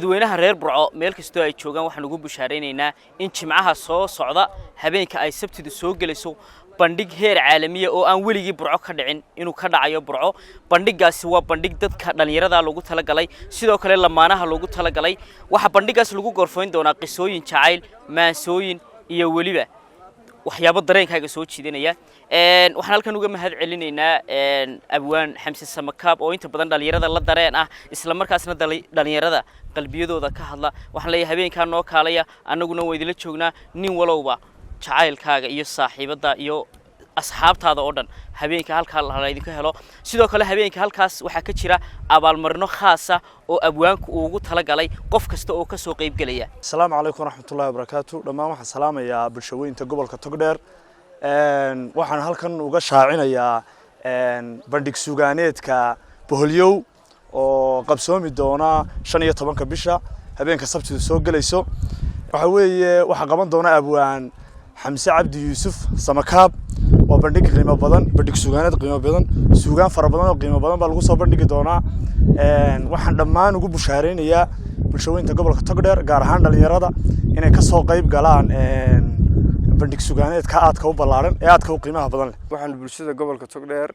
dadweynaha reer Burco meel kastoo ay joogaan waxaan ugu bushaareynaa in jimcaha soo socda habeenka ay sabtidu soo galayso bandhig heer caalami ah oo aan weligii Burco ka dhicin inuu ka dhacayo Burco. Bandhigaasi waa bandhig dadka dhalinyarada lagu talagalay sidoo kale lamaanaha lagu talagalay. Waxa bandhigaas lagu gorfayn doonaa qisooyin jacayl, maasooyin iyo waliba waxyaabo dareenkaaga soo jiidanaya. waxaan halkan uga mahad celinaynaa abwaan Xamse Samakaab oo inta badan dhalinyarada la dareen ah isla markaasna dhalinyarada qalbiyadooda ka hadla. waxaan leeyahay habeenka noo kaalaya anaguna way idila joognaa nin walowba jacaylkaaga iyo saaxiibada iyo asxaabtaada oo dhan habeenka halka la idinka helo. sidoo kale habeenka halkaas waxa ka jira abaalmarino khaas ah oo abwaanku ugu talagalay qof kasta oo ka soo qayb galaya. Assalaamu calaykum waraxmatullaahi wabarakaatuh. Dhammaan waxaan salaamayaa bulshooyinka gobolka Togdheer. waxaan halkan uga shaacinayaa bandhig suugaaneedka Boholyow oo qabsoomi doona 15 bisha habeenka sabtida soo galayso. waxa weeye waxa qaban doona abwaan Xamse Cabdi Yuusuf Samakaab oo bandhig qiimo badan bandhig suugaaneed qiimo badan suugaan fara badan oo qiimo badan baa lagu soo bandhigi doonaa. waxaan dhammaan ugu bushaareynaya bulshooyinka gobolka Togdheer gaar ahaan dhalinyarada inay ka soo qayb galaan bandhig suugaaneedka aadka u ballaaran ee aadka u qiimaha badan leh. waxaan bulshada gobolka Togdheer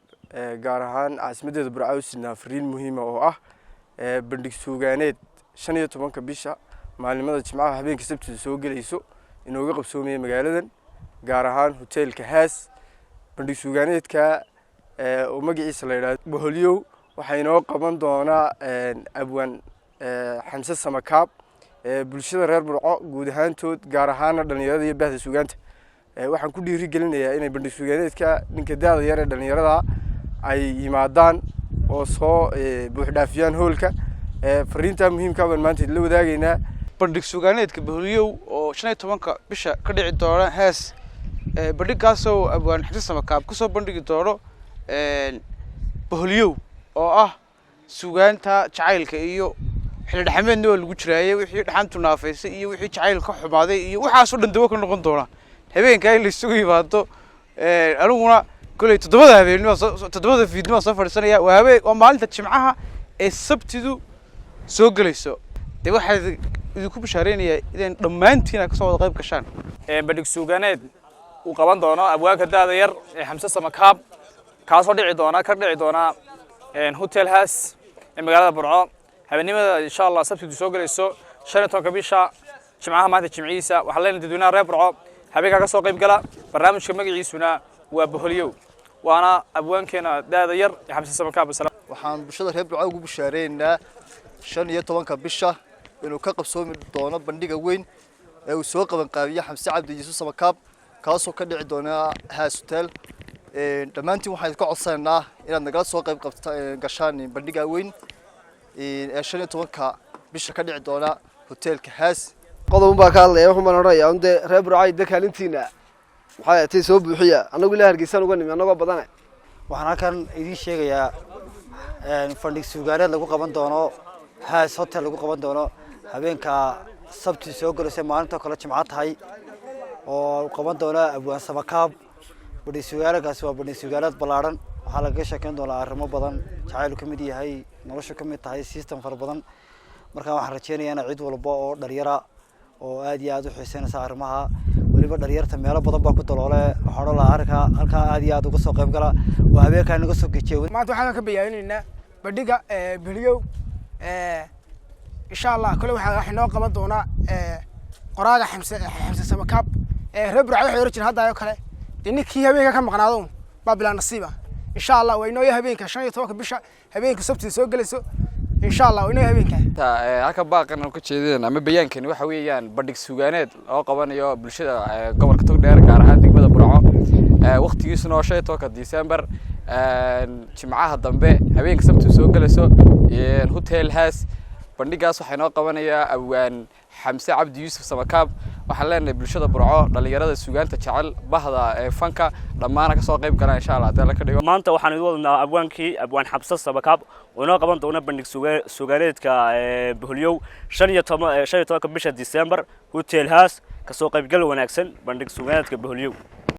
gaar ahaan caasimadeeda Burco siinaa fariin muhiim ah oo ah bandhig suugaaneed 15 bisha maalimada Jimcaha habeenka Sabtida soo galayso inooga qabsoomay magaaladan gaar ahaan hoteelka Haas. bandhig suugaaneedka oo magaciisa la yiraahdo Boholyow waxa inoo qaban doona abwaan Xamse Samakaab bulshada reer Burco guud ahaantood gaar ahaan dhalinyarada iyo bahda suugaanta. waxaan ku dhiirigelinayaa inay bandhig suugaaneedka ninka daada yar ee dhalinyarada ay yimaadaan oo soo buux dhaafiyaan hoolka. fariinta muhiimka ah maanta la wadaagaynaa bandhig suugaaneedka Boholyow oo 15 bisha ka dhici doona Haas. bandhigaas oo abwaan Xamse Samakaab ku soo bandhigi doono Boholyow oo ah suugaanta jacaylka iyo xilli dhaxameedna oo lagu jiraayay wixii dhaxantu naafaysay iyo wixii jacaylka xumaaday iyo waxaas oo dhan dawo ka noqon doona habeenka in la isugu yimaado. aniguna kulay 7 habeenimo 7 fiidnimo soo fadhiisanaya waa maalinta Jimcaha ee Sabtidu soo galayso. waxay idinku bishaareynaya in dhammaantiin ka soo wada qayb gashaan bandhig suugaaneed uu qaban doono abwaanka daada yar ee Xamse Samakaab kaasoo dhici doona hotel Haas ee magaalada Burco habeenimada insha Allah Sabtidu soo galayso 15 bisha Jimcaha maanta Jimciisa. waxaa leen dadweynaha reer Burco habeenka ka soo qayb gala. barnaamijka magaciisuna waa Boholyow waana abwaankeena daada yar ee Xamse Samakaab. waxaan bulshada reer Burco ugu bushaareynaa 15 bisha inuu ka qabsoomi doono bandhiga weyn ee uu soo qaban qaabiyo Xamse Cabdi Yuusuf Samakaab kaasoo ka dhici doona Haas Hotel. dhammaantiin waxaan ka codsanaynaa inaad nagala soo qayb gashaan bandhiga weyn ee 15 bisha ka dhici doona hoteelka Haas. qodob baa ka hadlaya waxaan maraya inde reer Burco ay dakaalintiina waxay tay soo buuxiya anagu ilaa Hargeysa uga nimi anagoo badan. waxaan halkan idin sheegayaa bandhig suugaaneed lagu qaban doono Haas Hotel lagu qaban doono habeenka Sabtida soo galayso maalinta kale Jimcaha tahay oo qaban doona abwaan Samakaab. bandhig suugaaneedkaasi waa bandhig suugaaneed ballaaran waxaa laga sheekeyn doonaa arrimo badan jacayl ka mid yahay nolosha ka mid tahay system fara badan. marka waxaan rajeynayaa in cid walba oo dhalinyaro oo aad iyo aad u xiiseynaysa arrimaha waliba dhalinyarta meelo badan baa ku daloole waxaan la arkaa halka aad iyo aad uga soo qayb gala waa habeenka naga soo geeyo. maanta waxaan ka bayaanaynaa bandhiga Boholyow insha Allah kale waxa inoo qaban doona qoraaga Xamse Samakaab reer Burco waxay orajin hadda ayo kale ninkii habeenka ka maqnaado baa bilaa nasiiba insha Allah way inoo habeenka 15 bisha habeenka Sabtida soo galayso insha Allah inoo habeenka halka baaqan ka jeedinayna ama bayaankani waxa weeyaan bandhig suugaaneed oo qabanayo bulshada gobolka Togdheer gaar ahaan degmada Burco waqtigiisuna 15 December Jimcaha dambe habeenka Sabtida soo galayso hotel Haas. bandhigaas waxa inoo qabanaya abwaan Xamse Cabdi Yuusuf Samakaab. waxaan leenahay bulshada Burco dhalinyarada suugaanta jecel bahda fanka dhammaan ka soo qayb galaan insha Allah hadii la ka dhigo. maanta waxaan idin wadnaa abwaan Xamse Samakaab oo inoo qaban doona bandhig suugaaneedka Boholyow 15 bisha December hotel Haas ka soo qayb gal wanaagsan bandhig suugaaneedka Boholyow.